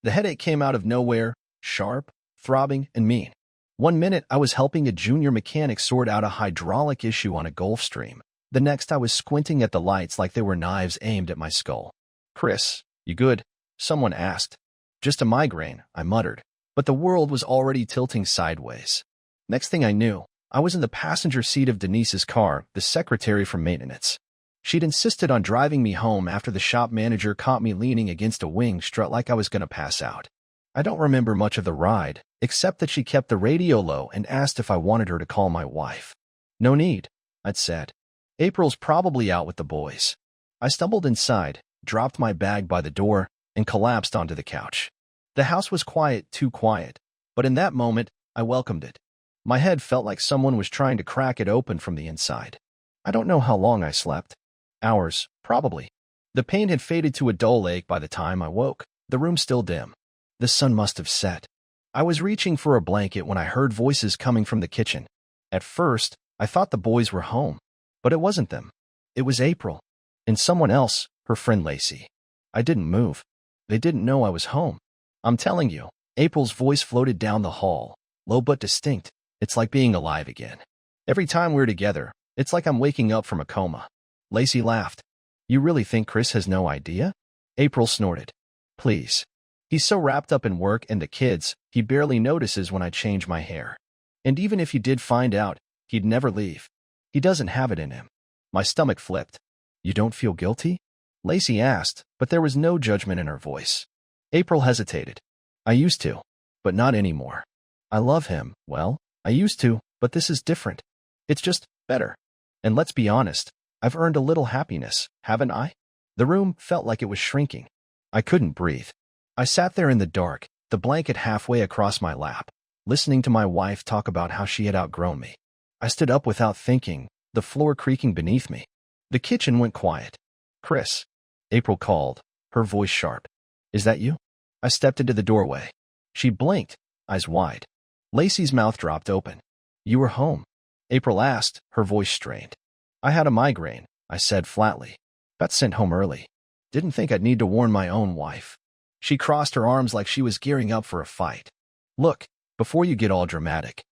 The headache came out of nowhere, sharp, throbbing, and mean. One minute I was helping a junior mechanic sort out a hydraulic issue on a Gulfstream. The next I was squinting at the lights like they were knives aimed at my skull. "Chris, you good?" someone asked. "Just a migraine," I muttered. But the world was already tilting sideways. Next thing I knew, I was in the passenger seat of Denise's car, the secretary from maintenance. She'd insisted on driving me home after the shop manager caught me leaning against a wing strut like I was going to pass out. I don't remember much of the ride, except that she kept the radio low and asked if I wanted her to call my wife. "No need," I'd said. "April's probably out with the boys." I stumbled inside, dropped my bag by the door, and collapsed onto the couch. The house was quiet, too quiet, but in that moment, I welcomed it. My head felt like someone was trying to crack it open from the inside. I don't know how long I slept. Hours, probably. The pain had faded to a dull ache by the time I woke, the room still dim. The sun must have set. I was reaching for a blanket when I heard voices coming from the kitchen. At first, I thought the boys were home, but it wasn't them. It was April, and someone else, her friend Lacey. I didn't move. They didn't know I was home. I'm telling you, April's voice floated down the hall, low but distinct. It's like being alive again. Every time we're together, it's like I'm waking up from a coma. Lacey laughed. "You really think Chris has no idea?" April snorted. "Please. He's so wrapped up in work and the kids, he barely notices when I change my hair. And even if he did find out, he'd never leave. He doesn't have it in him." My stomach flipped. "You don't feel guilty?" Lacey asked, but there was no judgment in her voice. April hesitated. "I used to, but not anymore. I love him, well, I used to, but this is different. It's just better. And let's be honest, I've earned a little happiness, haven't I?" The room felt like it was shrinking. I couldn't breathe. I sat there in the dark, the blanket halfway across my lap, listening to my wife talk about how she had outgrown me. I stood up without thinking, the floor creaking beneath me. The kitchen went quiet. "Chris," April called, her voice sharp. "Is that you?" I stepped into the doorway. She blinked, eyes wide. Lacey's mouth dropped open. "You were home?" April asked, her voice strained. "I had a migraine," I said flatly. "Got sent home early. Didn't think I'd need to warn my own wife." She crossed her arms like she was gearing up for a fight. "Look, before you get all dramatic.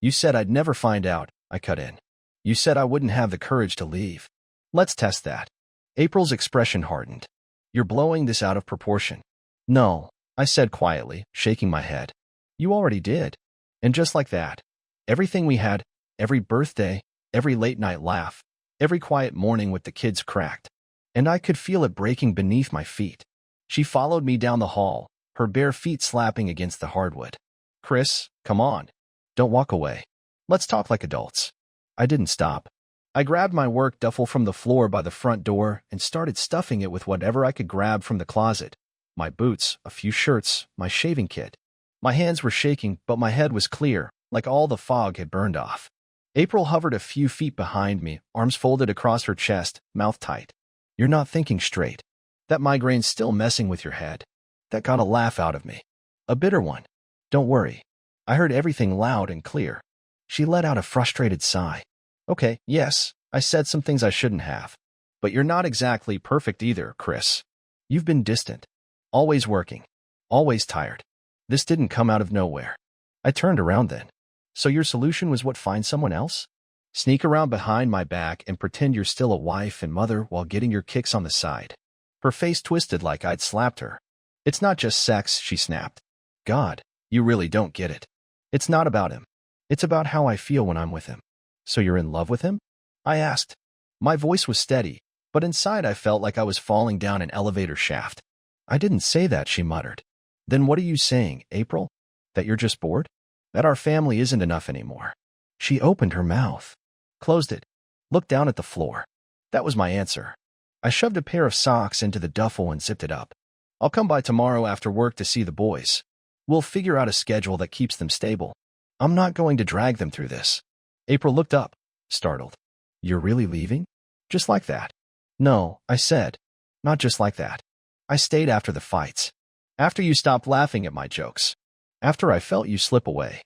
You said I'd never find out," I cut in. "You said I wouldn't have the courage to leave. Let's test that." April's expression hardened. "You're blowing this out of proportion." "No," I said quietly, shaking my head. "You already did. And just like that. Everything we had, every birthday, every late-night laugh, every quiet morning with the kids cracked. And I could feel it breaking beneath my feet." She followed me down the hall, her bare feet slapping against the hardwood. "Chris, come on. Don't walk away. Let's talk like adults." I didn't stop. I grabbed my work duffel from the floor by the front door and started stuffing it with whatever I could grab from the closet. My boots, a few shirts, my shaving kit. My hands were shaking, but my head was clear, like all the fog had burned off. April hovered a few feet behind me, arms folded across her chest, mouth tight. "You're not thinking straight. That migraine's still messing with your head." That got a laugh out of me. A bitter one. "Don't worry. I heard everything loud and clear." She let out a frustrated sigh. "Okay, yes, I said some things I shouldn't have. But you're not exactly perfect either, Chris. You've been distant. Always working. Always tired. This didn't come out of nowhere." I turned around then. "So your solution was what, find someone else? Sneak around behind my back and pretend you're still a wife and mother while getting your kicks on the side?" Her face twisted like I'd slapped her. "It's not just sex," she snapped. "God, you really don't get it. It's not about him. It's about how I feel when I'm with him." "So you're in love with him?" I asked. My voice was steady, but inside I felt like I was falling down an elevator shaft. "I didn't say that," she muttered. "Then what are you saying, April? That you're just bored? That our family isn't enough anymore?" She opened her mouth, closed it, looked down at the floor. That was my answer. I shoved a pair of socks into the duffel and zipped it up. "I'll come by tomorrow after work to see the boys. We'll figure out a schedule that keeps them stable. I'm not going to drag them through this." April looked up, startled. "You're really leaving? Just like that?" "No," I said. "Not just like that. I stayed after the fights. After you stopped laughing at my jokes. After I felt you slip away.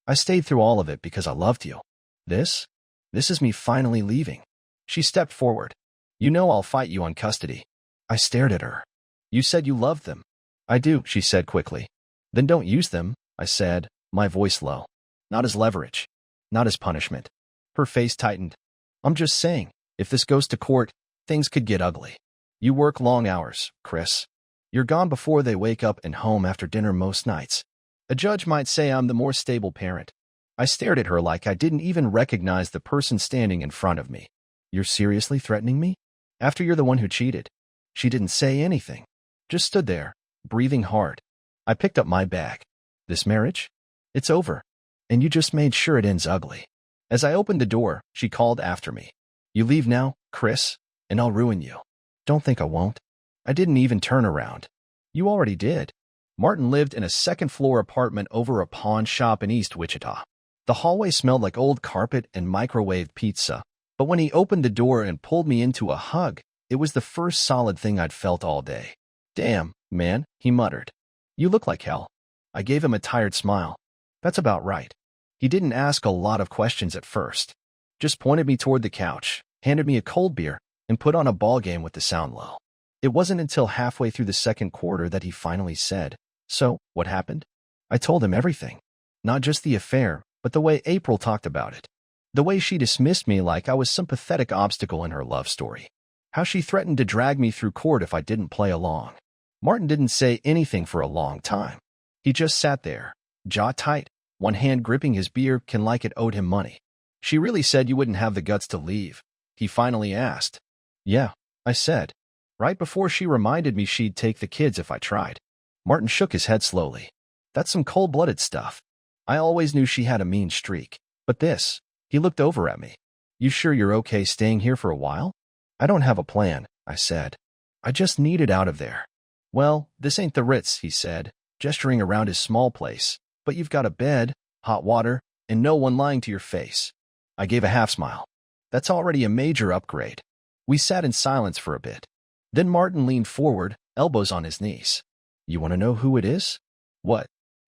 I stayed through all of it because I loved you. This is me finally leaving." She stepped forward. "You know I'll fight you on custody." I stared at her. "You said you loved them." I do, she said quickly. Then don't use them, I said, my voice low. Not as leverage. Not as punishment. Her face tightened. I'm just saying, if this goes to court, things could get ugly. You work long hours, Chris. You're gone before they wake up and home after dinner most nights. A judge might say I'm the more stable parent. I stared at her like I didn't even recognize the person standing in front of me. You're seriously threatening me? After you're the one who cheated? She didn't say anything. Just stood there, breathing hard. I picked up my bag. This marriage? It's over. And you just made sure it ends ugly. As I opened the door, she called after me. You leave now, Chris, and I'll ruin you. Don't think I won't. I didn't even turn around. You already did. Martin lived in a second-floor apartment over a pawn shop in East Wichita. The hallway smelled like old carpet and microwaved pizza, but when he opened the door and pulled me into a hug, it was the first solid thing I'd felt all day. Damn, man, he muttered. You look like hell. I gave him a tired smile. That's about right. He didn't ask a lot of questions at first. Just pointed me toward the couch, handed me a cold beer, and put on a ball game with the sound low. It wasn't until halfway through the second quarter that he finally said, So, what happened? I told him everything. Not just the affair, but the way April talked about it. The way she dismissed me like I was some pathetic obstacle in her love story. How she threatened to drag me through court if I didn't play along. Martin didn't say anything for a long time. He just sat there, jaw tight, one hand gripping his beer like it owed him money. She really said you wouldn't have the guts to leave? He finally asked. Yeah, I said. Right before she reminded me she'd take the kids if I tried. Martin shook his head slowly. That's some cold-blooded stuff. I always knew she had a mean streak. But this, he looked over at me. You sure you're okay staying here for a while? I don't have a plan, I said. I just needed out of there. Well, this ain't the Ritz, he said, gesturing around his small place. But you've got a bed, hot water, and no one lying to your face. I gave a half-smile. That's already a major upgrade. We sat in silence for a bit. Then Martin leaned forward, elbows on his knees. You want to know who it is? What?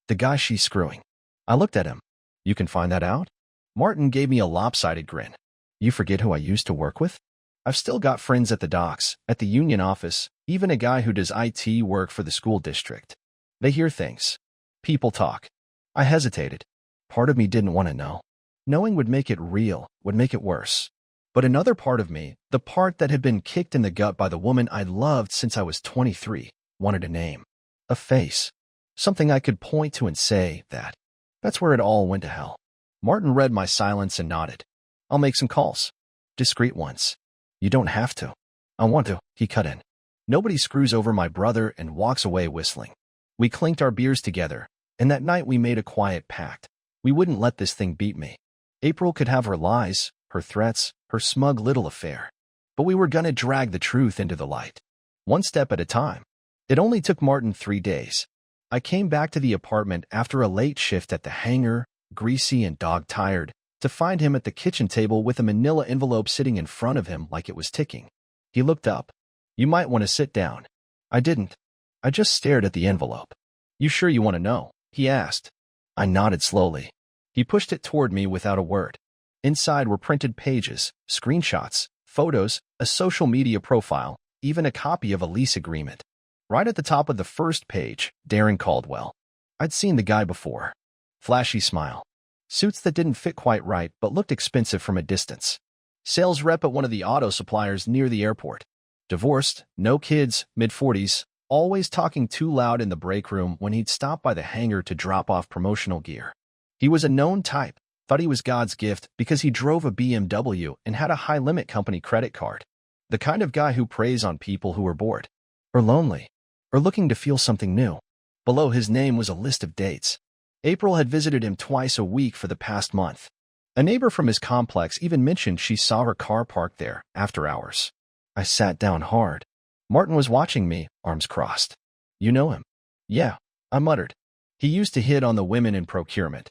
The guy she's screwing. I looked at him. You can find that out? Martin gave me a lopsided grin. You forget who I used to work with? I've still got friends at the docks, at the union office, even a guy who does IT work for the school district. They hear things. People talk. I hesitated. Part of me didn't want to know. Knowing would make it real, would make it worse. But another part of me, the part that had been kicked in the gut by the woman I'd loved since I was 23, wanted a name. A face. Something I could point to and say that. That's where it all went to hell. Martin read my silence and nodded. I'll make some calls. Discreet ones. You don't have to. I want to, he cut in. Nobody screws over my brother and walks away whistling. We clinked our beers together, and that night we made a quiet pact. We wouldn't let this thing beat me. April could have her lies, her threats, her smug little affair. But we were gonna drag the truth into the light. One step at a time. It only took Martin 3 days. I came back to the apartment after a late shift at the hangar, greasy and dog-tired, to find him at the kitchen table with a manila envelope sitting in front of him like it was ticking. He looked up. You might want to sit down. I didn't. I just stared at the envelope. You sure you want to know? He asked. I nodded slowly. He pushed it toward me without a word. Inside were printed pages, screenshots, photos, a social media profile, even a copy of a lease agreement. Right at the top of the first page, Darren Caldwell. I'd seen the guy before. Flashy smile. Suits that didn't fit quite right but looked expensive from a distance. Sales rep at one of the auto suppliers near the airport. Divorced, no kids, mid-40s, always talking too loud in the break room when he'd stop by the hangar to drop off promotional gear. He was a known type, thought he was God's gift because he drove a BMW and had a high-limit company credit card. The kind of guy who preys on people who are bored, or lonely, or looking to feel something new. Below his name was a list of dates. April had visited him twice a week for the past month. A neighbor from his complex even mentioned she saw her car parked there after hours. I sat down hard. Martin was watching me, arms crossed. You know him? Yeah, I muttered. He used to hit on the women in procurement.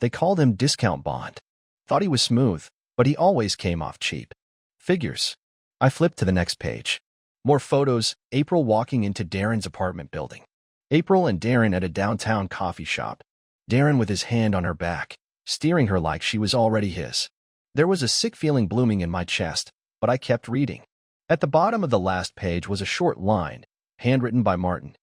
They called him Discount Bond. Thought he was smooth, but he always came off cheap. Figures. I flipped to the next page. More photos, April walking into Darren's apartment building. April and Darren at a downtown coffee shop. Darren with his hand on her back, steering her like she was already his. There was a sick feeling blooming in my chest, but I kept reading. At the bottom of the last page was a short line, handwritten by Martin.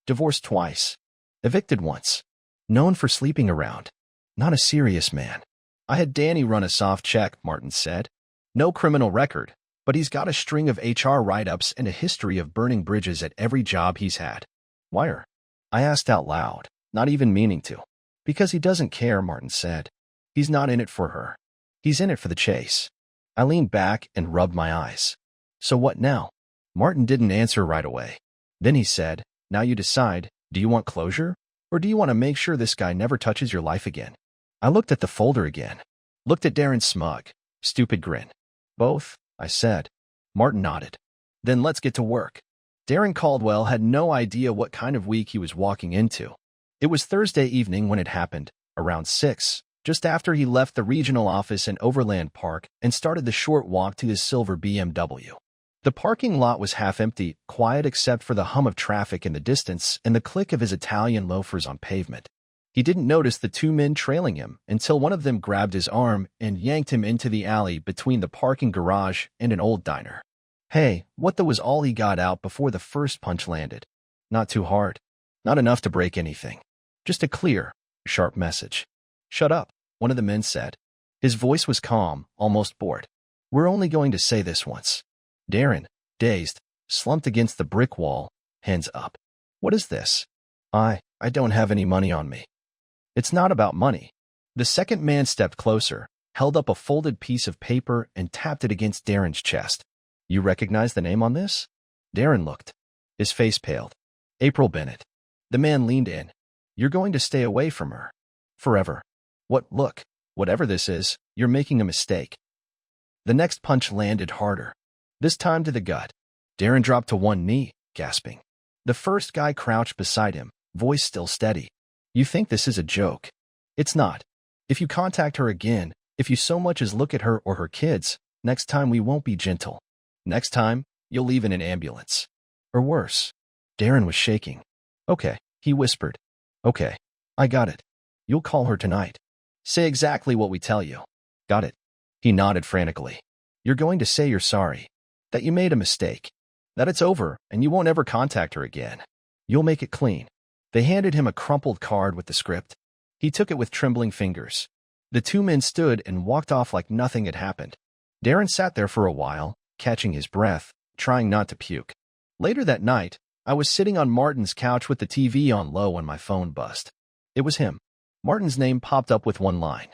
Divorced twice. Evicted once. Known for sleeping around. Not a serious man. I had Danny run a soft check, Martin said. No criminal record, but he's got a string of HR write-ups and a history of burning bridges at every job he's had. Why? I asked out loud, not even meaning to. Because he doesn't care, Martin said. He's not in it for her. He's in it for the chase. I leaned back and rubbed my eyes. So what now? Martin didn't answer right away. Then he said, now you decide, do you want closure? Or do you want to make sure this guy never touches your life again? I looked at the folder again. Looked at Darren's smug, stupid grin. Both, I said. Martin nodded. Then let's get to work. Darren Caldwell had no idea what kind of week he was walking into. It was Thursday evening when it happened, around 6, just after he left the regional office in Overland Park and started the short walk to his silver BMW. The parking lot was half empty, quiet except for the hum of traffic in the distance and the click of his Italian loafers on pavement. He didn't notice the two men trailing him until one of them grabbed his arm and yanked him into the alley between the parking garage and an old diner. Hey, what the was all he got out before the first punch landed. Not too hard. Not enough to break anything. Just a clear, sharp message. Shut up, one of the men said. His voice was calm, almost bored. We're only going to say this once. Darren, dazed, slumped against the brick wall, hands up. What is this? I don't have any money on me. It's not about money. The second man stepped closer, held up a folded piece of paper and tapped it against Darren's chest. You recognize the name on this? Darren looked. His face paled. April Bennett. The man leaned in. You're going to stay away from her. Forever. Look, whatever this is, you're making a mistake. The next punch landed harder. This time to the gut. Darren dropped to one knee, gasping. The first guy crouched beside him, voice still steady. You think this is a joke? It's not. If you contact her again, if you so much as look at her or her kids, next time we won't be gentle. Next time, you'll leave in an ambulance. Or worse. Darren was shaking. Okay, he whispered. Okay, I got it. You'll call her tonight. Say exactly what we tell you. Got it. He nodded frantically. You're going to say you're sorry. That you made a mistake. That it's over and you won't ever contact her again. You'll make it clean. They handed him a crumpled card with the script. He took it with trembling fingers. The two men stood and walked off like nothing had happened. Darren sat there for a while, catching his breath, trying not to puke. Later that night, I was sitting on Martin's couch with the TV on low when my phone buzzed. It was him. Martin's name popped up with one line.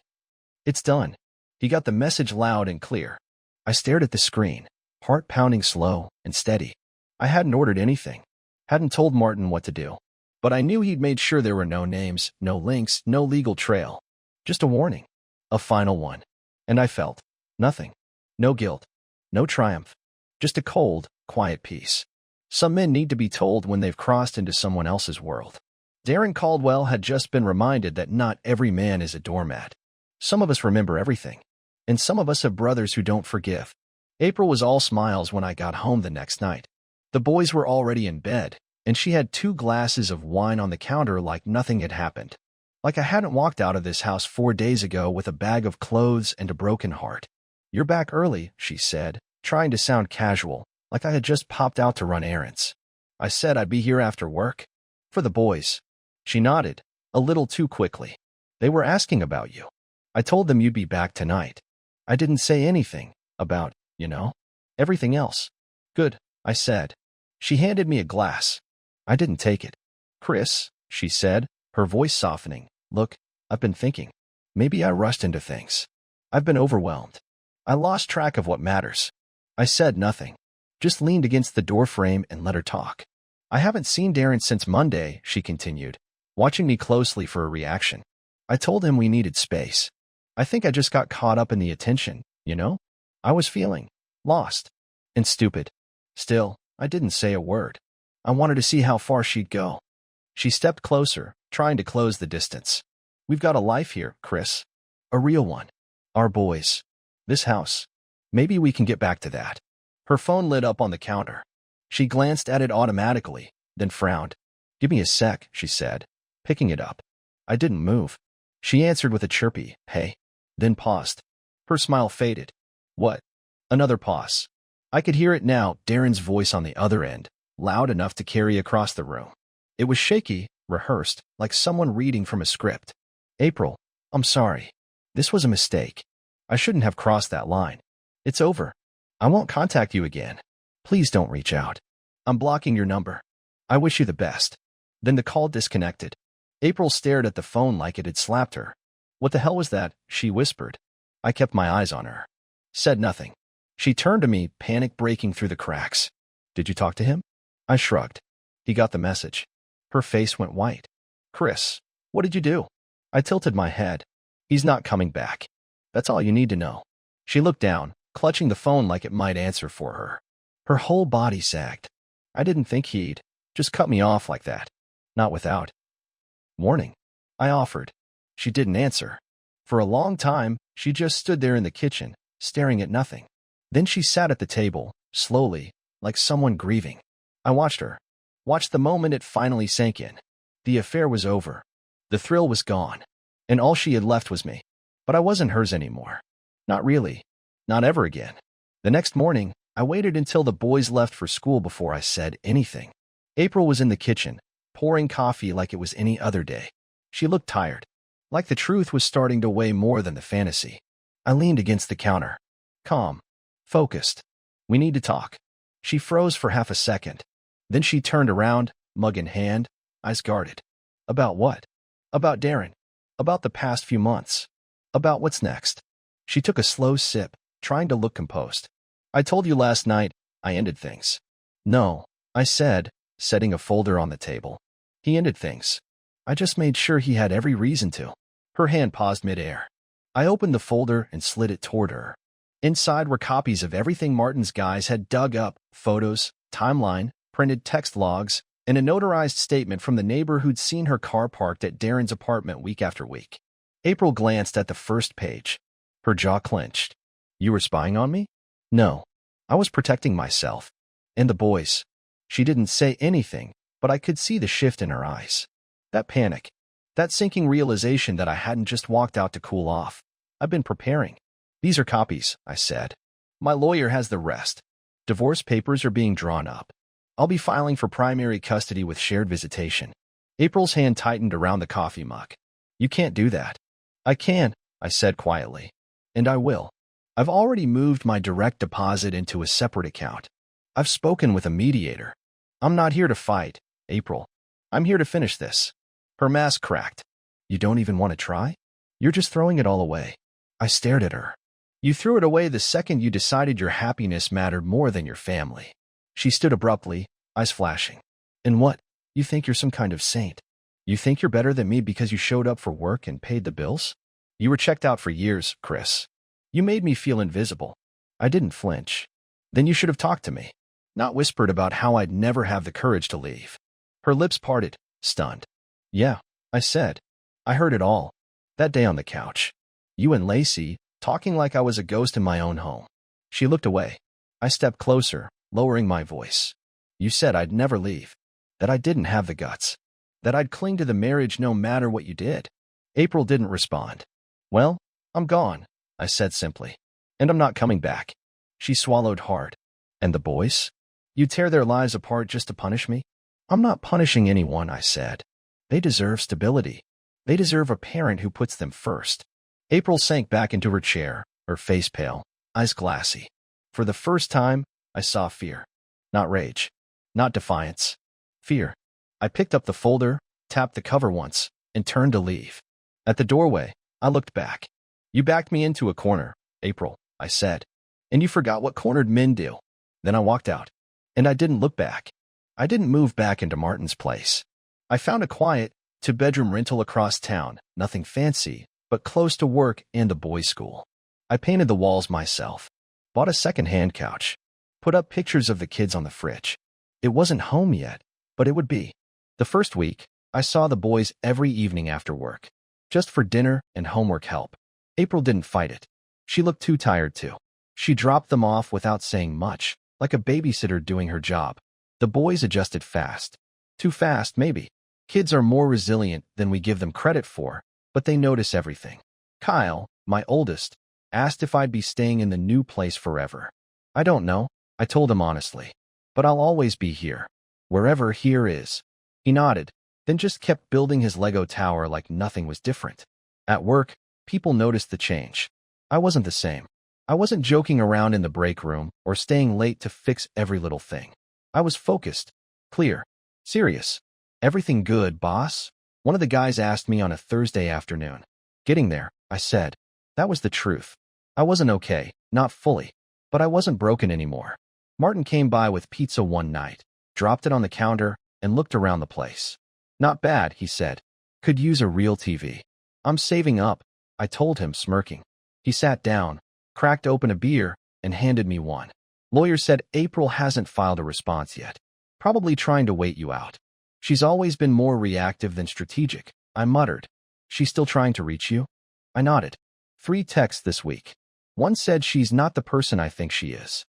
It's done. He got the message loud and clear. I stared at the screen, heart pounding slow and steady. I hadn't ordered anything, hadn't told Martin what to do, but I knew he'd made sure there were no names, no links, no legal trail. Just a warning. A final one. And I felt nothing. No guilt. No triumph. Just a cold, quiet peace. Some men need to be told when they've crossed into someone else's world. Darren Caldwell had just been reminded that not every man is a doormat. Some of us remember everything. And some of us have brothers who don't forgive. April was all smiles when I got home the next night. The boys were already in bed, and she had 2 glasses of wine on the counter like nothing had happened. Like I hadn't walked out of this house 4 days ago with a bag of clothes and a broken heart. You're back early, she said, trying to sound casual, like I had just popped out to run errands. I said I'd be here after work. For the boys. She nodded, a little too quickly. They were asking about you. I told them you'd be back tonight. I didn't say anything about, everything else. Good, I said. She handed me a glass. I didn't take it. Chris, she said, her voice softening. Look, I've been thinking. Maybe I rushed into things. I've been overwhelmed. I lost track of what matters. I said nothing. Just leaned against the doorframe and let her talk. I haven't seen Darren since Monday, she continued, watching me closely for a reaction. I told him we needed space. I think I just got caught up in the attention, I was feeling lost and stupid. Still, I didn't say a word. I wanted to see how far she'd go. She stepped closer, trying to close the distance. We've got a life here, Chris. A real one. Our boys. This house. Maybe we can get back to that. Her phone lit up on the counter. She glanced at it automatically, then frowned. Give me a sec, she said, picking it up. I didn't move. She answered with a chirpy, hey, then paused. Her smile faded. What? Another pause. I could hear it now, Darren's voice on the other end, loud enough to carry across the room. It was shaky, rehearsed, like someone reading from a script. April, I'm sorry. This was a mistake. I shouldn't have crossed that line. It's over. I won't contact you again. Please don't reach out. I'm blocking your number. I wish you the best. Then the call disconnected. April stared at the phone like it had slapped her. What the hell was that? She whispered. I kept my eyes on her. Said nothing. She turned to me, panic breaking through the cracks. Did you talk to him? I shrugged. He got the message. Her face went white. Chris, what did you do? I tilted my head. He's not coming back. That's all you need to know. She looked down, clutching the phone like it might answer for her. Her whole body sagged. I didn't think he'd just cut me off like that. Not without warning. I offered. She didn't answer. For a long time, she just stood there in the kitchen, staring at nothing. Then she sat at the table, slowly, like someone grieving. I watched her. Watched the moment it finally sank in. The affair was over. The thrill was gone. And all she had left was me. But I wasn't hers anymore. Not really. Not ever again. The next morning, I waited until the boys left for school before I said anything. April was in the kitchen, pouring coffee like it was any other day. She looked tired. Like the truth was starting to weigh more than the fantasy. I leaned against the counter. Calm. Focused. We need to talk. She froze for half a second. Then she turned around, mug in hand, eyes guarded. About what? About Darren. About the past few months. About what's next. She took a slow sip, trying to look composed. I told you last night, I ended things. No, I said, setting a folder on the table. He ended things. I just made sure he had every reason to. Her hand paused midair. I opened the folder and slid it toward her. Inside were copies of everything Martin's guys had dug up, photos, timeline, printed text logs, and a notarized statement from the neighbor who'd seen her car parked at Darren's apartment week after week. April glanced at the first page. Her jaw clenched. You were spying on me? No. I was protecting myself. And the boys. She didn't say anything, but I could see the shift in her eyes. That panic. That sinking realization that I hadn't just walked out to cool off. I've been preparing. These are copies, I said. My lawyer has the rest. Divorce papers are being drawn up. I'll be filing for primary custody with shared visitation. April's hand tightened around the coffee mug. You can't do that. I can, I said quietly. And I will. I've already moved my direct deposit into a separate account. I've spoken with a mediator. I'm not here to fight, April. I'm here to finish this. Her mask cracked. You don't even want to try? You're just throwing it all away. I stared at her. You threw it away the second you decided your happiness mattered more than your family. She stood abruptly, eyes flashing. And what? You think you're some kind of saint? You think you're better than me because you showed up for work and paid the bills? You were checked out for years, Chris. You made me feel invisible. I didn't flinch. Then you should have talked to me, not whispered about how I'd never have the courage to leave. Her lips parted, stunned. Yeah, I said. I heard it all. That day on the couch. You and Lacey, talking like I was a ghost in my own home. She looked away. I stepped closer, lowering my voice. You said I'd never leave. That I didn't have the guts. That I'd cling to the marriage no matter what you did. April didn't respond. Well, I'm gone, I said simply. And I'm not coming back. She swallowed hard. And the boys? You tear their lives apart just to punish me? I'm not punishing anyone, I said. They deserve stability. They deserve a parent who puts them first. April sank back into her chair, her face pale, eyes glassy. For the first time, I saw fear. Not rage. Not defiance. Fear. I picked up the folder, tapped the cover once, and turned to leave. At the doorway, I looked back. You backed me into a corner, April, I said. And you forgot what cornered men do. Then I walked out. And I didn't look back. I didn't move back into Martin's place. I found a quiet, two-bedroom rental across town, nothing fancy, but close to work and the boys' school. I painted the walls myself. Bought a second-hand couch. Put up pictures of the kids on the fridge. It wasn't home yet, but it would be. The first week, I saw the boys every evening after work. Just for dinner and homework help. April didn't fight it. She looked too tired to. She dropped them off without saying much, like a babysitter doing her job. The boys adjusted fast. Too fast, maybe. Kids are more resilient than we give them credit for, but they notice everything. Kyle, my oldest, asked if I'd be staying in the new place forever. I don't know, I told him honestly. But I'll always be here. Wherever here is. He nodded, then just kept building his Lego tower like nothing was different. At work, people noticed the change. I wasn't the same. I wasn't joking around in the break room or staying late to fix every little thing. I was focused, clear, serious. Everything good, boss? One of the guys asked me on a Thursday afternoon. Getting there, I said. That was the truth. I wasn't okay, not fully, but I wasn't broken anymore. Martin came by with pizza one night, dropped it on the counter, and looked around the place. Not bad, he said. Could use a real TV. I'm saving up, I told him, smirking. He sat down, cracked open a beer, and handed me one. Lawyer said April hasn't filed a response yet. Probably trying to wait you out. She's always been more reactive than strategic, I muttered. She's still trying to reach you? I nodded. 3 texts this week. One said she's not the person I think she is.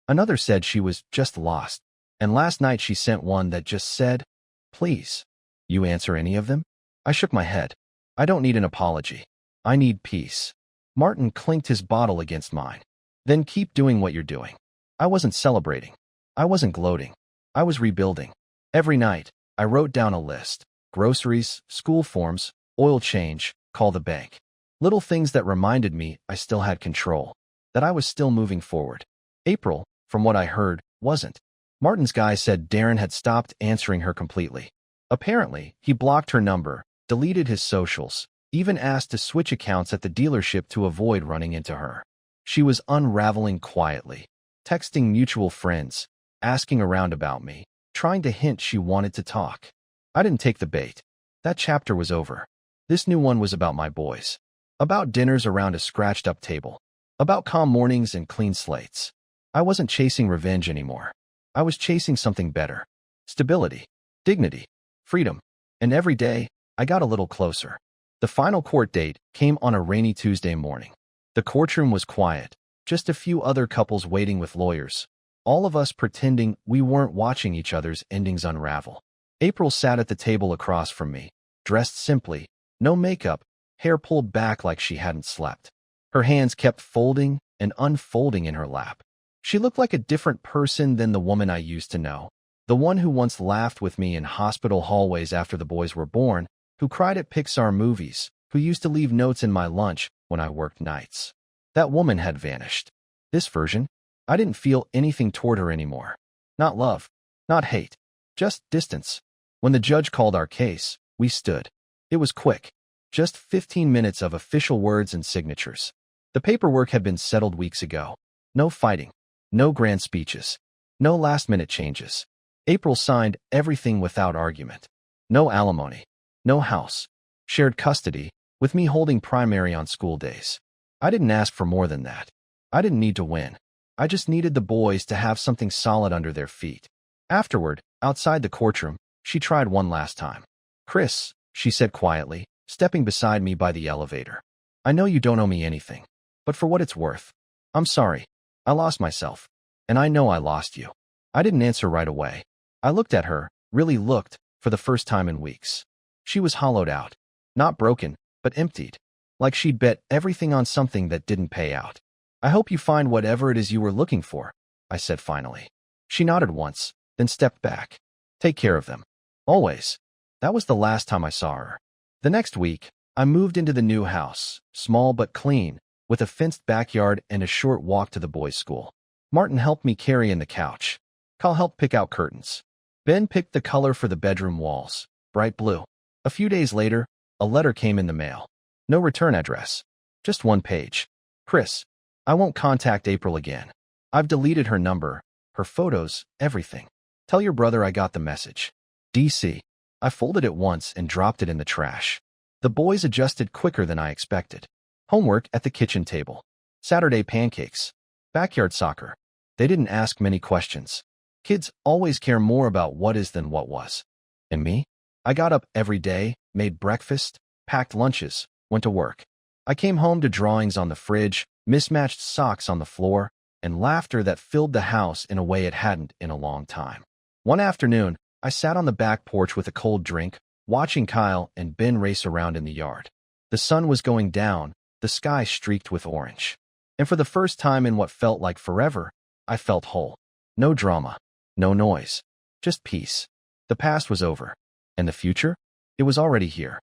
Another said she was just lost. And last night she sent one that just said, please. You answer any of them? I shook my head. I don't need an apology. I need peace. Martin clinked his bottle against mine. Then keep doing what you're doing. I wasn't celebrating. I wasn't gloating. I was rebuilding. Every night, I wrote down a list. Groceries, school forms, oil change, call the bank. Little things that reminded me I still had control, that I was still moving forward. April, from what I heard, wasn't. Martin's guy said Darren had stopped answering her completely. Apparently, he blocked her number, deleted his socials, even asked to switch accounts at the dealership to avoid running into her. She was unraveling quietly, texting mutual friends, asking around about me, trying to hint she wanted to talk. I didn't take the bait. That chapter was over. This new one was about my boys. About dinners around a scratched-up table. About calm mornings and clean slates. I wasn't chasing revenge anymore. I was chasing something better. Stability, dignity, freedom. And every day, I got a little closer. The final court date came on a rainy Tuesday morning. The courtroom was quiet, just a few other couples waiting with lawyers, all of us pretending we weren't watching each other's endings unravel. April sat at the table across from me, dressed simply, no makeup, hair pulled back like she hadn't slept. Her hands kept folding and unfolding in her lap. She looked like a different person than the woman I used to know, the one who once laughed with me in hospital hallways after the boys were born, who cried at Pixar movies, who used to leave notes in my lunch when I worked nights. That woman had vanished. This version, I didn't feel anything toward her anymore. Not love, not hate, just distance. When the judge called our case, we stood. It was quick, just 15 minutes of official words and signatures. The paperwork had been settled weeks ago. No fighting, no grand speeches, no last-minute changes. April signed everything without argument. No alimony, no house, shared custody, with me holding primary on school days. I didn't ask for more than that. I didn't need to win. I just needed the boys to have something solid under their feet. Afterward, outside the courtroom, she tried one last time. Chris, she said quietly, stepping beside me by the elevator. I know you don't owe me anything, but for what it's worth, I'm sorry. I lost myself, and I know I lost you. I didn't answer right away. I looked at her, really looked, for the first time in weeks. She was hollowed out, not broken, but emptied, like she'd bet everything on something that didn't pay out. I hope you find whatever it is you were looking for, I said finally. She nodded once, then stepped back. Take care of them. Always. That was the last time I saw her. The next week, I moved into the new house, small but clean, with a fenced backyard and a short walk to the boys' school. Martin helped me carry in the couch. Cal helped pick out curtains. Ben picked the color for the bedroom walls, bright blue. A few days later, a letter came in the mail. No return address. Just one page. Chris, I won't contact April again. I've deleted her number, her photos, everything. Tell your brother I got the message. DC. I folded it once and dropped it in the trash. The boys adjusted quicker than I expected. Homework at the kitchen table. Saturday pancakes. Backyard soccer. They didn't ask many questions. Kids always care more about what is than what was. And me? I got up every day, made breakfast, packed lunches, went to work. I came home to drawings on the fridge, mismatched socks on the floor, and laughter that filled the house in a way it hadn't in a long time. One afternoon, I sat on the back porch with a cold drink, watching Kyle and Ben race around in the yard. The sun was going down, the sky streaked with orange. And for the first time in what felt like forever, I felt whole. No drama, no noise, just peace. The past was over. And the future? It was already here.